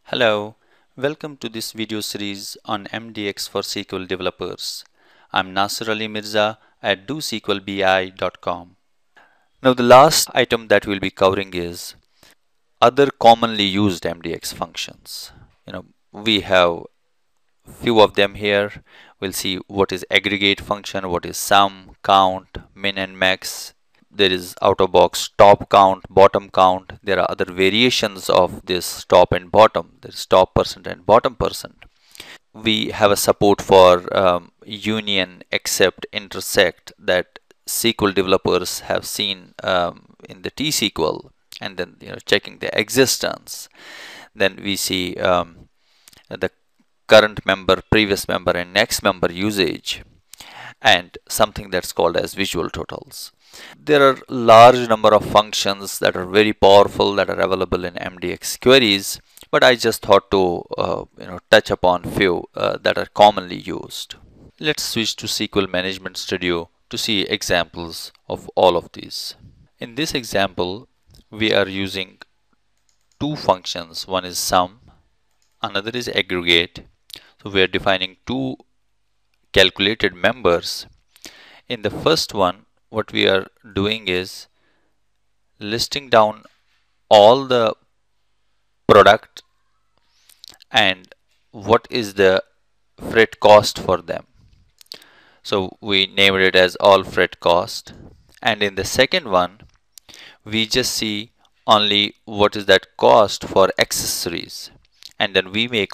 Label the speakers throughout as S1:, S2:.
S1: Hello, welcome to this video series on MDX for SQL developers. I'm Nasir Ali Mirza at DoSQLBI.com. Now the last item that we'll be covering is other commonly used MDX functions. We have few of them here. We'll see what is aggregate function, what is sum, count, min and max. There is out of box top count, bottom count. There are other variations of this top and bottom. There is top percent and bottom percent. We have a support for union, except, intersect that SQL developers have seen in the T-SQL, and then checking the existence. Then we see the current member, previous member, and next member usage, and something that's called as visual totals. There are large number of functions that are very powerful that are available in MDX queries, but I just thought to touch upon few that are commonly used. Let's switch to SQL Management Studio to see examples of all of these. In this example, we are using two functions. One is sum, another is aggregate. So we are defining two calculated members. In the first one, what we are doing is listing down all the product and what is the freight cost for them. So we named it as all freight cost. And in the second one, we just see only what is that cost for accessories, and then we make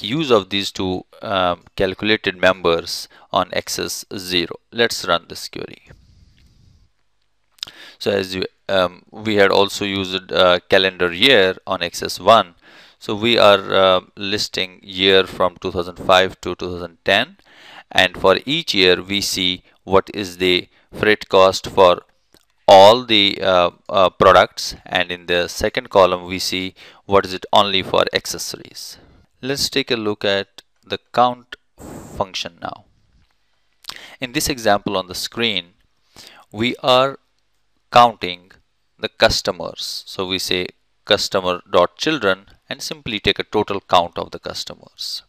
S1: use of these two calculated members on axis 0. Let's run this query. So as we had also used calendar year on axis 1, so we are listing year from 2005 to 2010, and for each year we see what is the freight cost for all the products, and in the second column we see what is it only for accessories. Let's take a look at the count function now. In this example on the screen, we are counting the customers. So we say customer.children and simply take a total count of the customers.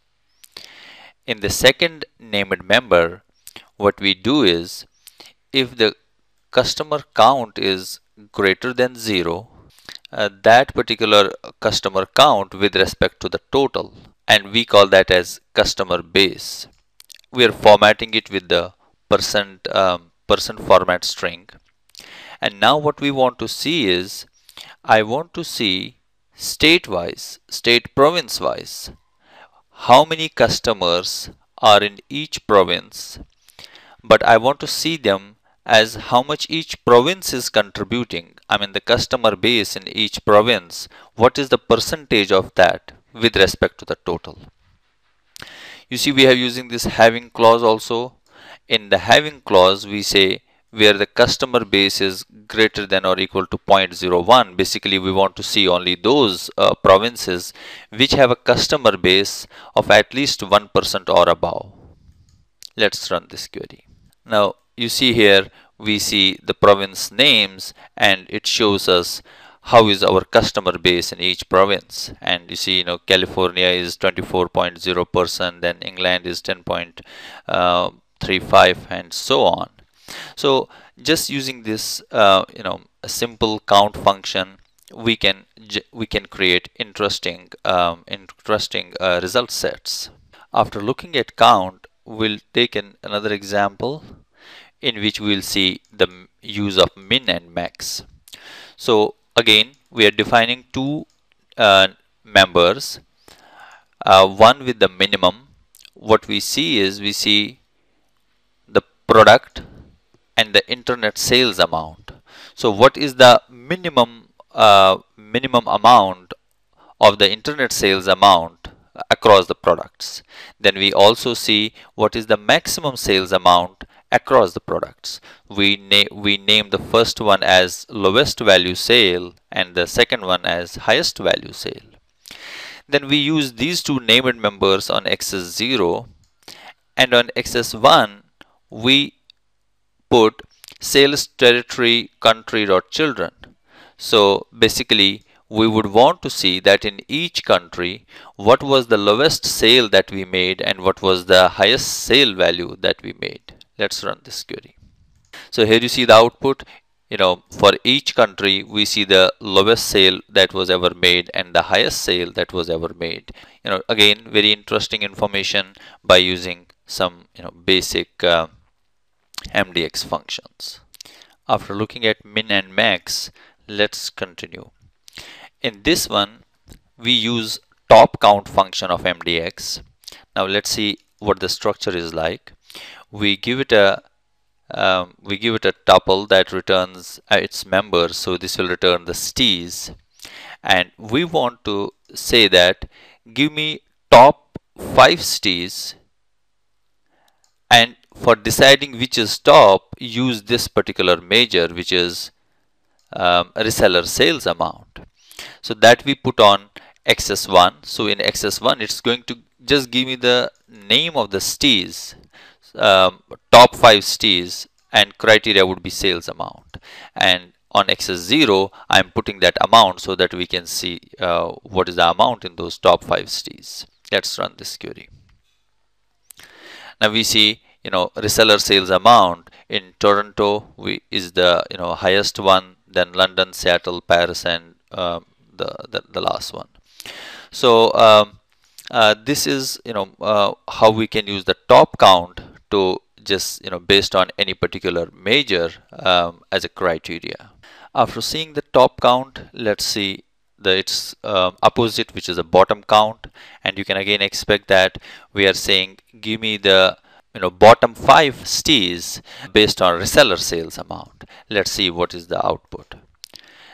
S1: In the second named member, what we do is, if the customer count is greater than 0, that particular customer count with respect to the total, and we call that as customer base. We are formatting it with the percent format string. And now what we want to see is, I want to see state wise, state province wise, how many customers are in each province, but I want to see them as how much each province is contributing. I mean the customer base in each province, what is the percentage of that with respect to the total. You see, we are using this having clause also. In the having clause, we say where the customer base is greater than or equal to 0.01. Basically, we want to see only those provinces which have a customer base of at least 1% or above. Let's run this query. Now, you see here, we see the province names, and it shows us how is our customer base in each province. And you see, California is 24.0%, then England is 10.35, and so on. So just using this a simple count function, we can create interesting result sets. After looking at count, we'll take another example in which we'll see the use of min and max. So again, we are defining two members, one with the minimum. What we see is, we see the product and the internet sales amount. So what is the minimum amount of the internet sales amount across the products? Then we also see what is the maximum sales amount across the products. We name the first one as lowest value sale and the second one as highest value sale. Then we use these two named members on axis 0, and on axis 1 we put sales territory country.children. So basically we would want to see that in each country, what was the lowest sale that we made and what was the highest sale value that we made. Let's run this query. So here you see the output. For each country, we see the lowest sale that was ever made and the highest sale that was ever made. Again, very interesting information by using some, basic MDX functions. After looking at min and max, let's continue. In this one, we use top count function of MDX. Now let's see what the structure is like. We give it a tuple that returns its members, so this will return the stees, and we want to say that give me top 5 stees, and for deciding which is top, use this particular measure, which is reseller sales amount. So that we put on XS1. So in XS1, it's going to just give me the name of the stees, top 5 stees, and criteria would be sales amount. And on XS0, I'm putting that amount so that we can see what is the amount in those top 5 stees. Let's run this query. Now we see, reseller sales amount in Toronto is the highest one, then London, Seattle, Paris, and the last one. So this is how we can use the top count to just based on any particular measure as a criteria. After seeing the top count, let's see its opposite, which is a bottom count, and you can again expect that we are saying give me the bottom 5 stees based on reseller sales amount. Let's see what is the output.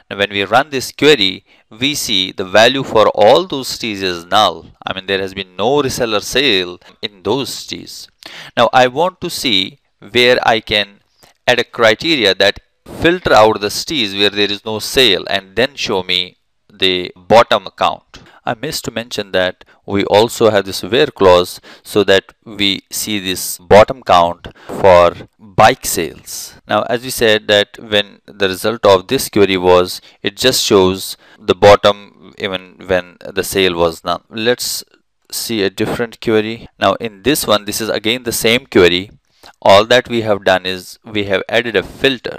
S1: Now when we run this query, we see the value for all those stees is null. I mean, there has been no reseller sale in those stees. Now I want to see where I can add a criteria that filter out the stees where there is no sale and then show me the bottom count. I missed to mention that we also have this where clause so that we see this bottom count for bike sales. Now as we said that when the result of this query was, it just shows the bottom even when the sale was none. Let's see a different query. Now in this one, this is again the same query. All that we have done is we have added a filter.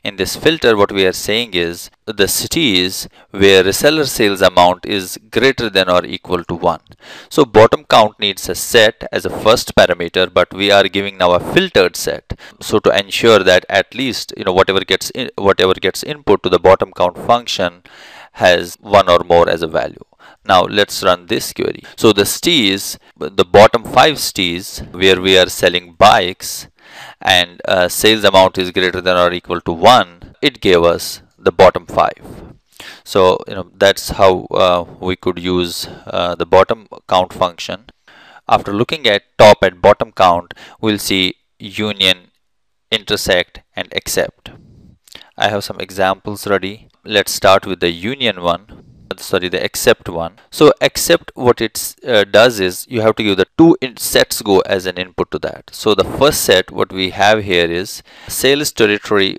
S1: In this filter, what we are saying is the cities where reseller sales amount is greater than or equal to 1. So bottom count needs a set as a first parameter, but we are giving now a filtered set. So to ensure that at least whatever gets input to the bottom count function has 1 or more as a value. Now let's run this query. So the stees, the bottom 5 stees where we are selling bikes and sales amount is greater than or equal to 1, it gave us the bottom 5. So that's how we could use the bottom count function. After looking at top and bottom count, we'll see union, intersect, and except. I have some examples ready. Let's start with the union one. Sorry, the except one. So except, what it does is you have to give the 2 sets go as an input to that. So the first set what we have here is sales territory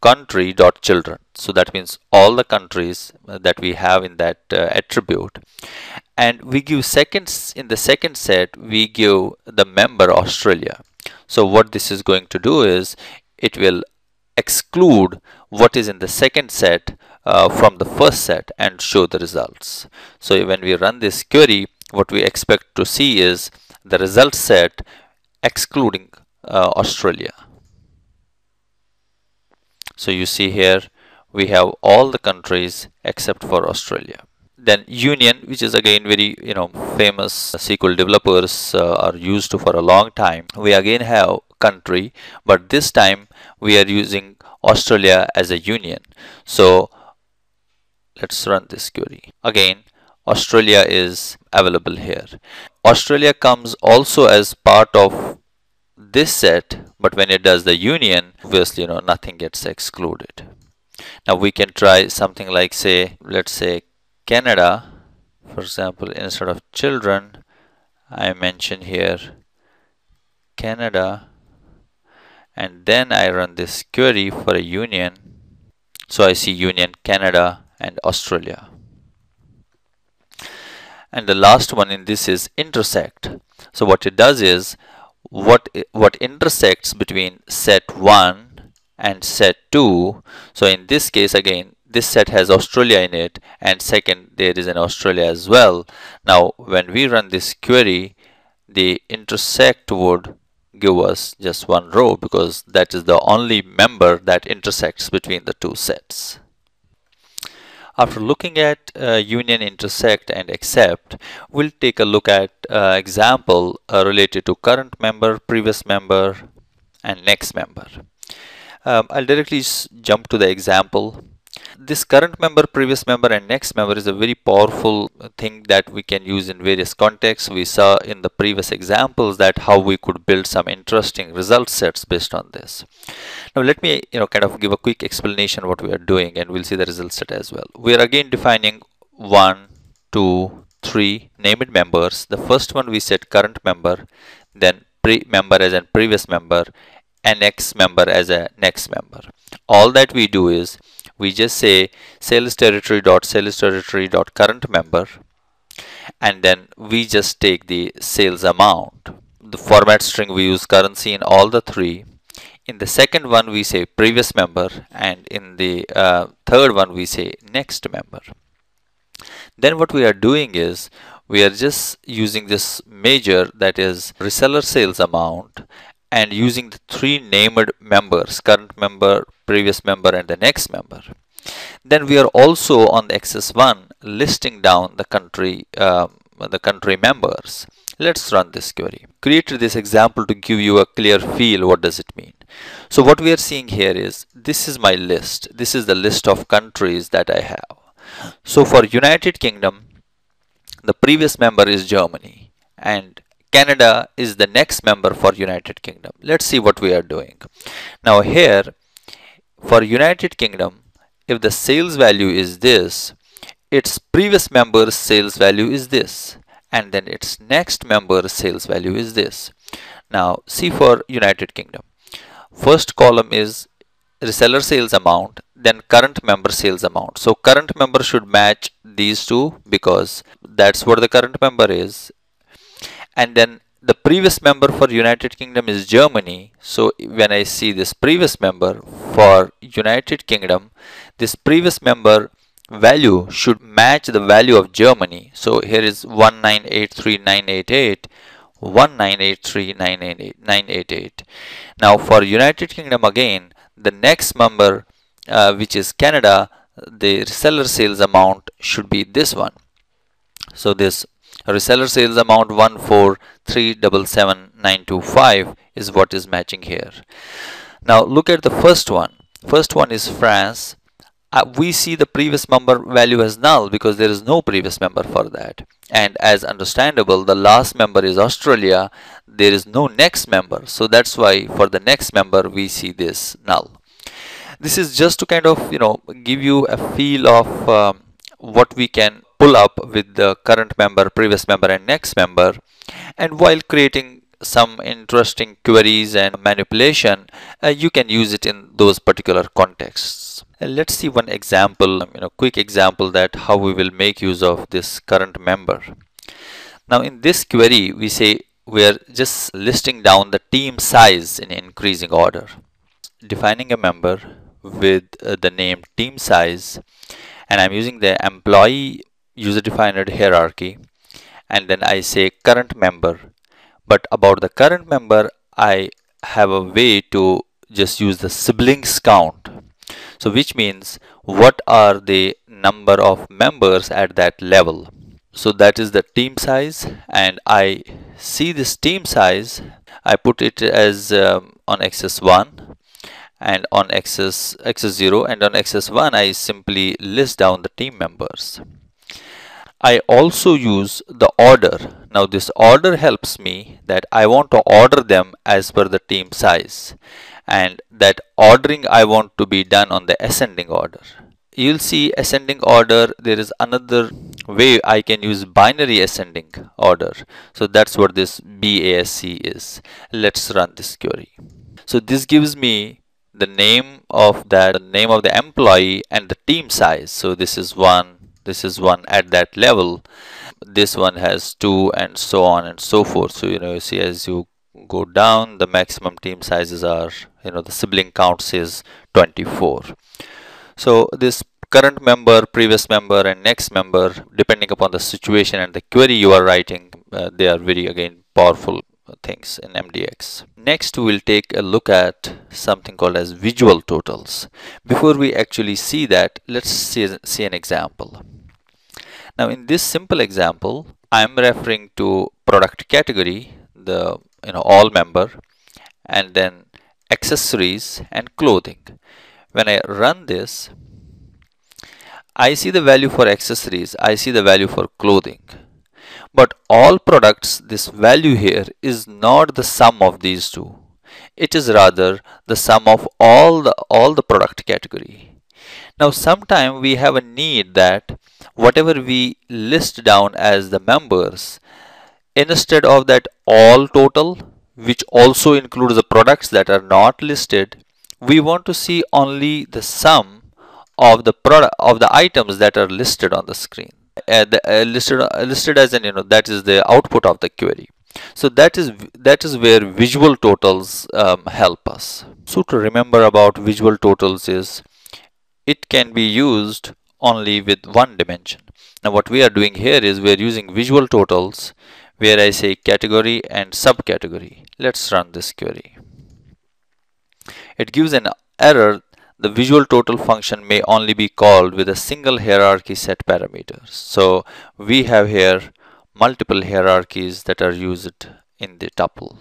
S1: country dot children. So that means all the countries that we have in that attribute, and we give in the second set we give the member Australia. So what this is going to do is it will exclude what is in the second set from the first set and show the results. So when we run this query, what we expect to see is the result set excluding Australia. So you see here we have all the countries except for Australia. Then union, which is again very famous, SQL developers are used to for a long time. We again have country, but this time we are using Australia as a union. So let's run this query. Again, Australia is available here. Australia comes also as part of this set, but when it does the union, obviously nothing gets excluded. Now we can try something like, let's say Canada, for example. Instead of children, I mention here Canada, and then I run this query for a union. So I see union Canada and Australia. And the last one in this is intersect. So what it does is what intersects between set 1 and set 2. So in this case, again, this set has Australia in it, and second, there is an Australia as well. Now when we run this query, the intersect would give us just one row, because that is the only member that intersects between the two sets. After looking at union, intersect, and accept, we'll take a look at example related to current member, previous member, and next member. I'll directly jump to the example. This current member, previous member, and next member is a very powerful thing that we can use in various contexts. We saw in the previous examples that how we could build some interesting result sets based on this. Now let me kind of give a quick explanation what we are doing, and we'll see the result set as well. We are again defining 1, 2, 3 named members. The first one we set current member, then member as a previous member, and next member as a next member. All that we do is we just say sales territory dot current member, and then we just take the sales amount. The format string we use currency in all the three. In the second one we say previous member, and in the third one we say next member. Then what we are doing is we are just using this measure, that is reseller sales amount, and using the three named members, current member, previous member, and the next member. Then we are also on the XS1 listing down the country members. Let's run this query. Created this example to give you a clear feel what does it mean. So what we are seeing here is this is my list. This is the list of countries that I have. So for United Kingdom, the previous member is Germany, and Canada is the next member for United Kingdom. Let's see what we are doing. Now here, for United Kingdom, if the sales value is this, its previous member's sales value is this, and then its next member's sales value is this. Now see for United Kingdom. First column is reseller sales amount, then current member sales amount. So current member should match these two because that's what the current member is. And then the previous member for United Kingdom is Germany. So when I see this previous member for United Kingdom, this previous member value should match the value of Germany. So here is 1983988, 1983988. Now for United Kingdom again, the next member which is Canada, the reseller sales amount should be this one. So this reseller sales amount 14377,925 is what is matching here. Now look at the first one. First one is France. We see the previous member value as null because there is no previous member for that. And as understandable, the last member is Australia. There is no next member. So that's why for the next member we see this null. This is just to kind of give you a feel of what we can pull up with the current member, previous member, and next member. And while creating some interesting queries and manipulation, you can use it in those particular contexts. Let's see one example, quick example that how we will make use of this current member. Now in this query, we say we are just listing down the team size in increasing order. Defining a member with the name team size, and I'm using the employee user defined hierarchy, and then I say current member. But about the current member, I have a way to just use the siblings count. So which means what are the number of members at that level. So that is the team size, and I see this team size, I put it as on axis 1 and on axis 0, and on axis 1 I simply list down the team members. I also use the order. Now this order helps me that I want to order them as per the team size, and that ordering I want to be done on the ascending order. You'll see ascending order, there is another way I can use binary ascending order. So that's what this BASC is. Let's run this query. So this gives me the name of the employee and the team size. So this is one at that level. This one has two, and so on and so forth. So you see, as you go down, the maximum team sizes are, the sibling count says 24. So this current member, previous member, and next member, depending upon the situation and the query you are writing, they are very, again, powerful things in MDX. Next, we'll take a look at something called as visual totals. Before we actually see that, let's see an example. Now, in this simple example, I'm referring to product category, the all member, and then accessories and clothing. When I run this, I see the value for accessories, I see the value for clothing. But all products, this value here is not the sum of these two. It is rather the sum of all the product category. Now, sometime we have a need that whatever we list down as the members, instead of that all total, which also includes the products that are not listed, we want to see only the sum of the items that are listed on the screen. Listed as in, that is the output of the query. So that is where visual totals help us. So to remember about visual totals is, it can be used only with one dimension. Now what we are doing here is we are using visual totals where I say category and subcategory. Let's run this query. It gives an error. The visual total function may only be called with a single hierarchy set parameters. So we have here multiple hierarchies that are used in the tuple.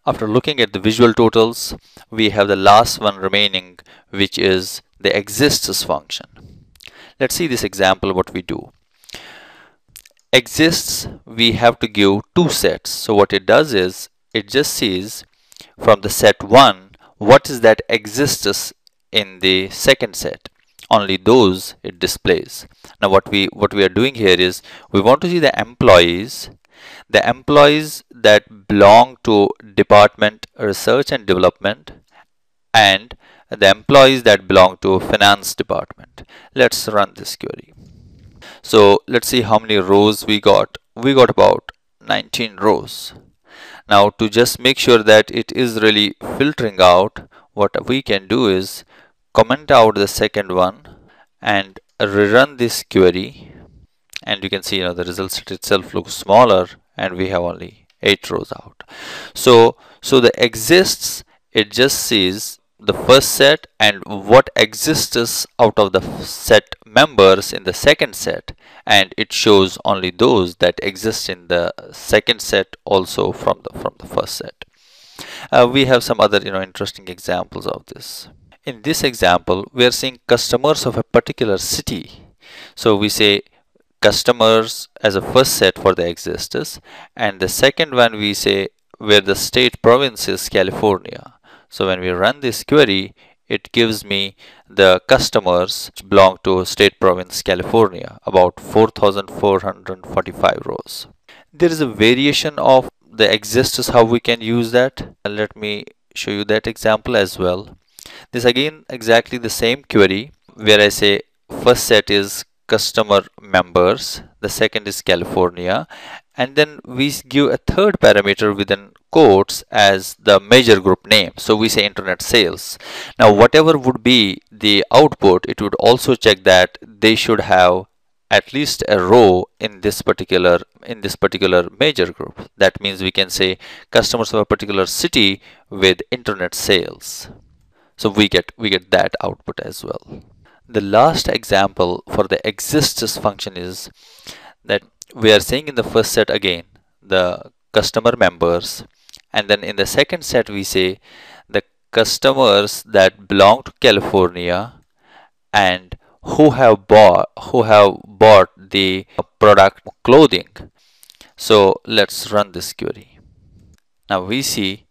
S1: After looking at the visual totals, we have the last one remaining, which is the exists function. Let's see this example, what we do. Exists, we have to give two sets. So what it does is, it just sees from the set 1, what is that exists in the second set. Only those it displays. Now what we are doing here is, we want to see the employees that belong to department research and development, and the employees that belong to finance department. Let's run this query. So let's see how many rows we got. We got about 19 rows. Now to just make sure that it is really filtering out, what we can do is comment out the second one and rerun this query, and you can see the result set itself looks smaller, and we have only 8 rows out. So the exists, it just sees the first set and what exists out of the set members in the second set, and it shows only those that exist in the second set also from the first set. We have some other interesting examples of this. In this example, we are seeing customers of a particular city. So we say customers as a first set for the exists, and the second one we say where the state province is California. So when we run this query, it gives me the customers which belong to state province California, about 4,445 rows. There is a variation of the exists, how we can use that. Let me show you that example as well. This again exactly the same query where I say first set is customer members, the second is California, and then we give a third parameter within quotes as the major group name. So we say internet sales. Now whatever would be the output, it would also check that they should have at least a row in this particular major group. That means we can say customers of a particular city with internet sales. So we get that output as well. The last example for the exists function is that we are saying in the first set again the customer members, and then in the second set we say the customers that belong to California and who have bought the product clothing. So let's run this query. Now we see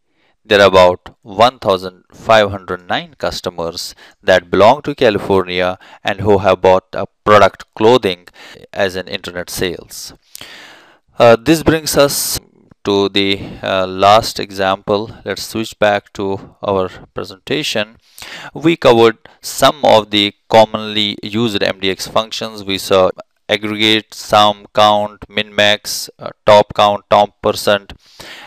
S1: there are about 1,509 customers that belong to California and who have bought a product clothing as an internet sales. This brings us to the last example. Let's switch back to our presentation. We covered some of the commonly used MDX functions. We saw aggregate, sum, count, min, max, top count, top percent,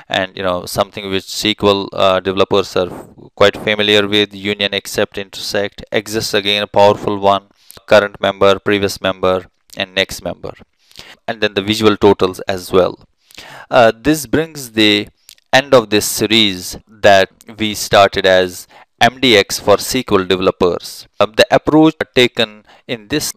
S1: and something which SQL developers are quite familiar with: union, except, intersect. Exists, again, a powerful one: current member, previous member, and next member. And then the visual totals as well. This brings the end of this series that we started as MDX for SQL developers. The approach taken in this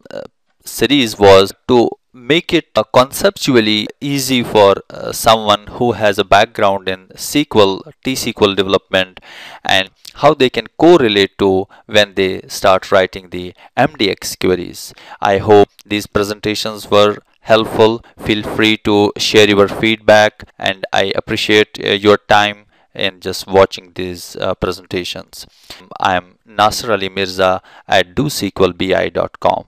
S1: series was to make it conceptually easy for someone who has a background in SQL, T-SQL development, and how they can correlate to when they start writing the MDX queries. I hope these presentations were helpful. Feel free to share your feedback, and I appreciate your time in just watching these presentations. I am Nasser Ali Mirza at DoSQLBI.com.